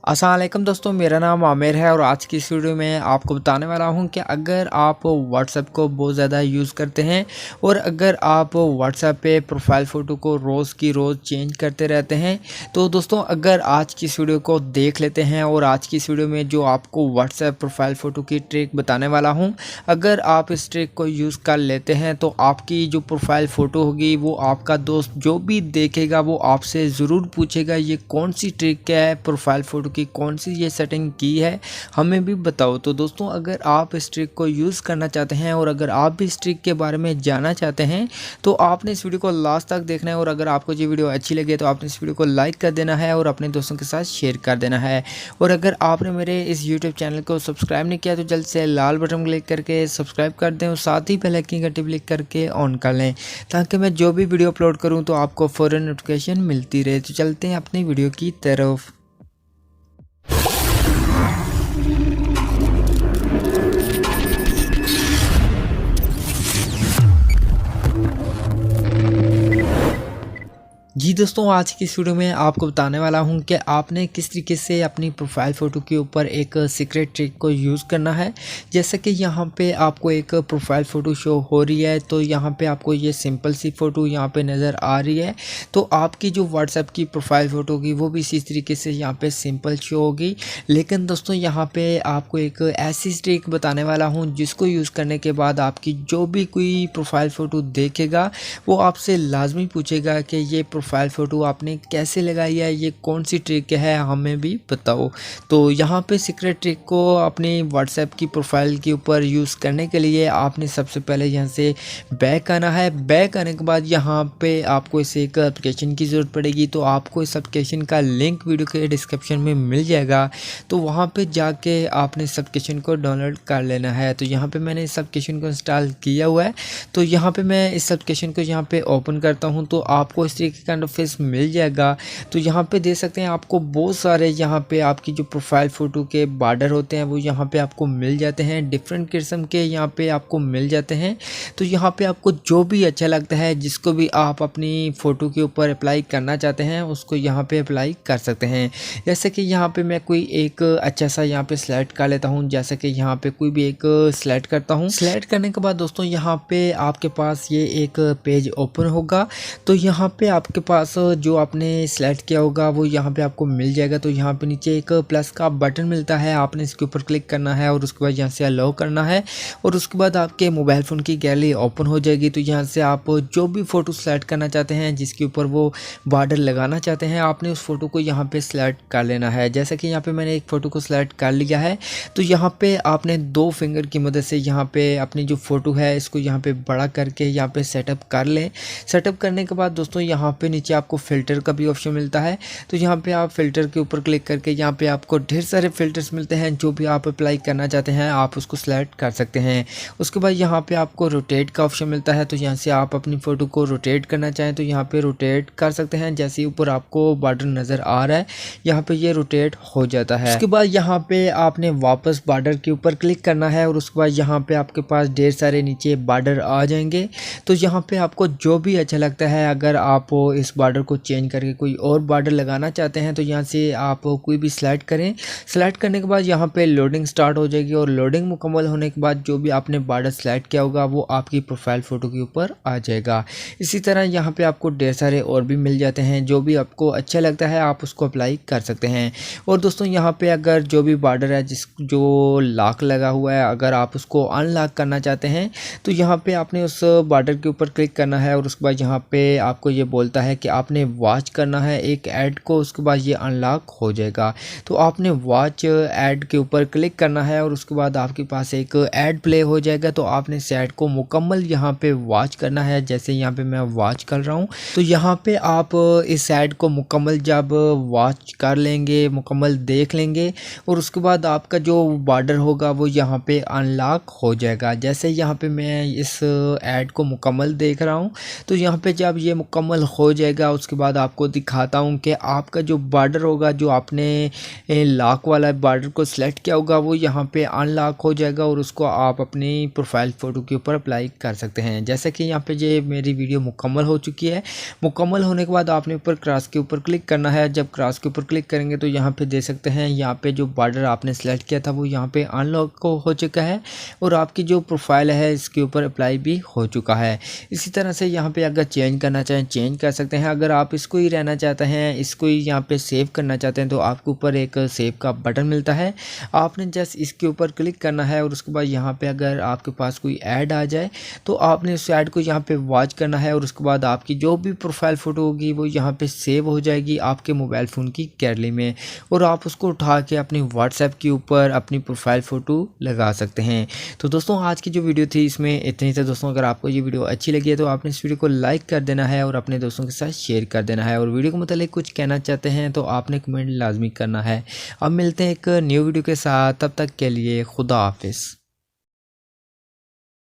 अस्सलाम वालेकुम दोस्तों, मेरा नाम आमिर है और आज की इस वीडियो में आपको बताने वाला हूं कि अगर आप व्हाट्सएप को बहुत ज़्यादा यूज़ करते हैं और अगर आप व्हाट्सएप पे प्रोफाइल फ़ोटो को रोज़ की रोज़ चेंज करते रहते हैं तो दोस्तों अगर आज की इस वीडियो को देख लेते हैं और आज की इस वीडियो में जो आपको व्हाट्सएप प्रोफाइल फ़ोटो की ट्रिक बताने वाला हूँ, अगर आप इस ट्रिक को यूज़ कर लेते हैं तो आपकी जो प्रोफाइल फ़ोटो होगी वो आपका दोस्त जो भी देखेगा वो आपसे ज़रूर पूछेगा ये कौन सी ट्रिक है, प्रोफाइल फ़ोटो की कौन सी ये सेटिंग की है, हमें भी बताओ। तो दोस्तों अगर आप इस ट्रिक को यूज़ करना चाहते हैं और अगर आप भी इस ट्रिक के बारे में जानना चाहते हैं तो आपने इस वीडियो को लास्ट तक देखना है और अगर आपको ये वीडियो अच्छी लगे तो आपने इस वीडियो को लाइक कर देना है और अपने दोस्तों के साथ शेयर कर देना है। और अगर आपने मेरे इस यूट्यूब चैनल को सब्सक्राइब नहीं किया तो जल्द से लाल बटन क्लिक करके सब्सक्राइब कर दें और साथ ही बेल आइकन घंटी क्लिक करके ऑन कर लें ताकि मैं जो भी वीडियो अपलोड करूँ तो आपको फ़ौरन नोटिफिकेशन मिलती रहे। तो चलते हैं अपनी वीडियो की तरफ। जी दोस्तों, आज की इस वीडियो में आपको बताने वाला हूं कि आपने किस तरीके से अपनी प्रोफाइल फ़ोटो के ऊपर एक सीक्रेट ट्रिक को यूज़ करना है। जैसे कि यहां पे आपको एक प्रोफाइल फ़ोटो शो हो रही है तो यहां पे आपको ये सिंपल सी फ़ोटो यहां पे नज़र आ रही है। तो आपकी जो व्हाट्सएप की प्रोफाइल फ़ोटो होगी वो भी इसी तरीके से यहाँ पर सिंपल शो होगी। लेकिन दोस्तों यहाँ पर आपको एक ऐसी ट्रिक बताने वाला हूँ जिसको यूज़ करने के बाद आपकी जो भी कोई प्रोफाइल फ़ोटो देखेगा वो आपसे लाजमी पूछेगा कि ये प्रोफाइल फ़ोटो आपने कैसे लगाई है, ये कौन सी ट्रिक है, हमें भी बताओ। तो यहाँ पे सीक्रेट ट्रिक को अपनी व्हाट्सएप की प्रोफाइल के ऊपर यूज़ करने के लिए आपने सबसे पहले यहाँ से बैक आना है। बैक आने के बाद यहाँ पे आपको इसे एक एप्लीकेशन की ज़रूरत पड़ेगी। तो आपको इस एप्लीकेशन का लिंक वीडियो के डिस्क्रिप्शन में मिल जाएगा। तो वहाँ पर जाके आपने इस एप्लीकेशन को डाउनलोड कर लेना है। तो यहाँ पर मैंने इस एप्लीकेशन को इंस्टॉल किया हुआ है। तो यहाँ पर मैं इस एप्लीकेशन को यहाँ पर ओपन करता हूँ तो आपको इस तरीके का इंटरफेस मिल जाएगा। तो यहाँ पे देख सकते हैं आपको बहुत सारे यहाँ पे आपकी जो प्रोफाइल फ़ोटो के बॉर्डर होते हैं वो यहाँ पे आपको मिल जाते हैं, डिफरेंट किस्म के यहाँ पे आपको मिल जाते हैं। तो यहाँ पे आपको जो भी अच्छा लगता है, जिसको भी आप अपनी फ़ोटो के ऊपर अप्लाई करना चाहते हैं उसको यहाँ पे अप्लाई कर सकते हैं। जैसे कि यहाँ पे मैं कोई एक अच्छा सा यहाँ पे सिलेक्ट कर लेता हूँ। जैसे कि यहाँ पे कोई भी एक सिलेक्ट करता हूँ। सिलेक्ट करने के बाद दोस्तों यहाँ पे आपके पास ये एक पेज ओपन होगा। तो यहाँ पे आपके पास जो आपने सेलेक्ट किया होगा वो यहाँ पे आपको मिल जाएगा। तो यहाँ पे नीचे एक प्लस का बटन मिलता है, आपने इसके ऊपर क्लिक करना है और उसके बाद यहाँ से अलाउ करना है और उसके बाद आपके मोबाइल फ़ोन की गैलरी ओपन हो जाएगी। तो यहाँ से आप जो भी फ़ोटो सेलेक्ट करना चाहते हैं, जिसके ऊपर वो बॉर्डर लगाना चाहते हैं, आपने उस फ़ोटो को यहाँ पर सेलेक्ट कर लेना है। जैसे कि यहाँ पर मैंने एक फ़ोटो को सिलेक्ट कर लिया है। तो यहाँ पर आपने 2 फिंगर की मदद से यहाँ पर अपनी जो फ़ोटो है इसको यहाँ पर बड़ा करके यहाँ पर सेटअप कर लें। सेटअप करने के बाद दोस्तों यहाँ पे नीचे आपको फ़िल्टर का भी ऑप्शन मिलता है। तो यहाँ पे आप फ़िल्टर के ऊपर क्लिक करके यहाँ पे आपको ढेर सारे फ़िल्टर्स मिलते हैं, जो भी आप अप्लाई करना चाहते हैं आप उसको सेलेक्ट कर सकते हैं। उसके बाद यहाँ पे आपको रोटेट का ऑप्शन मिलता है। तो यहाँ से आप अपनी फ़ोटो को रोटेट करना चाहें तो यहाँ पे रोटेट कर सकते हैं। जैसे ऊपर आपको बॉर्डर नज़र आ रहा है यहाँ पे ये रोटेट हो जाता है। उसके बाद यहाँ पे आपने वापस बॉर्डर के ऊपर क्लिक करना है और उसके बाद यहाँ पे आपके पास ढेर सारे नीचे बॉर्डर आ जाएंगे। तो यहाँ पे आपको जो भी अच्छा लगता है, अगर आप इस बॉर्डर को चेंज करके कोई और बॉर्डर लगाना चाहते हैं तो यहाँ से आप कोई भी सिलेक्ट करें। सिलेक्ट करने के बाद यहाँ पे लोडिंग स्टार्ट हो जाएगी और लोडिंग मुकम्मल होने के बाद जो भी आपने बॉर्डर सिलेक्ट किया होगा वो आपकी प्रोफाइल फ़ोटो के ऊपर आ जाएगा। इसी तरह यहाँ पे आपको ढेर सारे और भी मिल जाते हैं, जो भी आपको अच्छा लगता है आप उसको अप्लाई कर सकते हैं। और दोस्तों यहाँ पे अगर जो भी बॉर्डर है जो लॉक लगा हुआ है, अगर आप उसको अनलॉक करना चाहते हैं तो यहाँ पे आपने उस बॉर्डर के ऊपर क्लिक करना है और उसके बाद यहाँ पे आपको ये बोलता है कि आपने वॉच करना है एक ऐड को, उसके बाद ये अनलॉक हो जाएगा। तो आपने वॉच ऐड के ऊपर क्लिक करना है और उसके बाद आपके पास एक ऐड प्ले हो जाएगा। तो आपने इस ऐड को मुकम्मल यहाँ पे वॉच करना है। जैसे यहाँ पे मैं वॉच कर रहा हूँ तो यहाँ पे आप इस ऐड को मुकम्मल जब वॉच कर लेंगे, मुकम्मल देख लेंगे और उसके बाद आपका जो बॉर्डर होगा वो यहाँ पे अनलॉक हो जाएगा। जैसे यहाँ पे मैं इस ऐड को मुकम्मल देख रहा हूँ तो यहाँ पे जब ये मुकम्मल हो जाएगा उसके बाद आपको दिखाता हूँ कि आपका जो बॉर्डर होगा, जो आपने लॉक वाला बॉर्डर को सिलेक्ट किया होगा, वो यहाँ पे अनलॉक हो जाएगा और उसको आप अपनी प्रोफाइल फ़ोटो के ऊपर अप्लाई कर सकते हैं। जैसे कि यहाँ पे ये मेरी वीडियो मुकम्मल हो चुकी है। मुकम्मल होने के बाद आपने ऊपर क्रॉस के ऊपर क्लिक करना है। जब क्रॉस के ऊपर क्लिक करेंगे तो यहाँ पे देख सकते हैं, यहाँ पे जो बॉर्डर आपने सेलेक्ट किया था वो यहाँ पे अनलॉक हो चुका है और आपकी जो प्रोफाइल है इसके ऊपर अप्लाई भी हो चुका है। इसी तरह से यहाँ पे अगर चेंज करना चाहें चेंज कर सकते हैं। अगर आप इसको ही रहना चाहते हैं, इसको ही यहाँ पे सेव करना चाहते हैं तो आपके ऊपर एक सेव का बटन मिलता है। आपने जस्ट इसके ऊपर क्लिक करना है और उसके बाद यहाँ पे अगर आपके पास कोई ऐड आ जाए तो आपने उस ऐड को यहाँ पे वॉच करना है और उसके बाद आपकी जो भी प्रोफाइल फ़ोटो होगी वो यहाँ पे सेव हो जाएगी आपके मोबाइल फ़ोन की गैलरी में और आप उसको उठा के अपनी व्हाट्सएप के ऊपर अपनी प्रोफाइल फ़ोटो लगा सकते हैं। तो दोस्तों आज की जो वीडियो थी इसमें इतनी थी। दोस्तों अगर आपको ये वीडियो अच्छी लगी है तो आपने इस वीडियो को लाइक कर देना है और अपने दोस्तों के साथ शेयर कर देना है और वीडियो को मतलब कुछ कहना चाहते हैं तो आपने कमेंट लाजमी करना है। अब मिलते हैं एक न्यू वीडियो के साथ, तब तक के लिए खुदा हाफिज़।